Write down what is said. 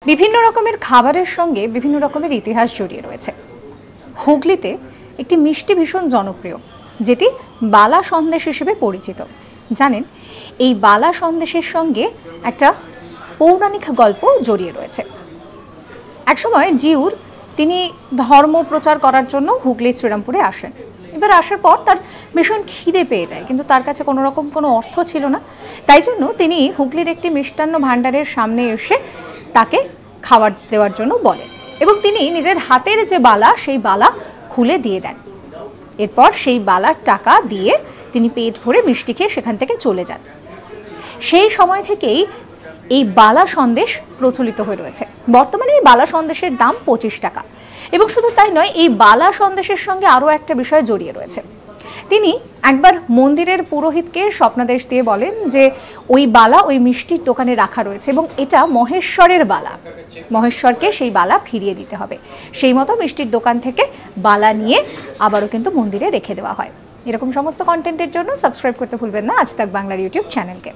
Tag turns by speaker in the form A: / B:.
A: বিভিন্ন রকমের খাবারের সঙ্গে বিভিন্ন রকমের ইতিহাস জড়িয়ে রয়েছে। হুগলিতে একটি মিষ্টি ভীষণ জনপ্রিয়, যেটি বালা সন্দেশ হিসেবে পরিচিত। জানেন, এই বালা সন্দেশের সঙ্গে একটা পৌরাণিক গল্প জড়িয়ে রয়েছে। একসময় জিউর তিনি ধর্ম প্রচার করার জন্য হুগলি শ্রীরামপুরে আসেন। এবার আসার পর তার ভীষণ খিদে পেয়ে যায়, কিন্তু তার কাছে কোনো রকম কোনো অর্থ ছিল না। তাই জন্য তিনি হুগলির একটি মিষ্টান্ন ভাণ্ডারের সামনে এসে তাকে খাবার দেওয়ার জন্য বলেন এবং তিনি নিজের হাতের যে বালা, সেই বালা খুলে দিয়ে দেন। এরপর সেই বালার টাকা দিয়ে তিনি পেট ভরে মিষ্টি খেয়ে সেখান থেকে চলে যান। সেই সময় থেকেই এই বালা সন্দেশ প্রচলিত হয়ে রয়েছে। বর্তমানে এই বালা সন্দেশের দাম 25 টাকা। এবং শুধু তাই নয়, এই বালা সন্দেশের সঙ্গে আরও একটা বিষয় জড়িয়ে রয়েছে। তিনি একবার মন্দিরের পুরোহিতকে স্বপ্নাদেশ দিয়ে বলেন যে ওই বালা ওই মিষ্টির দোকানে রাখা রয়েছে এবং এটা মহেশ্বরের বালা, মহেশ্বরকে সেই বালা ফিরিয়ে দিতে হবে। সেই মতো মিষ্টির দোকান থেকে বালা নিয়ে আবারও কিন্তু মন্দিরে রেখে দেওয়া হয়। এরকম সমস্ত কন্টেন্টের জন্য সাবস্ক্রাইব করতে ভুলবেন না আজ তাক বাংলার ইউটিউব চ্যানেলকে।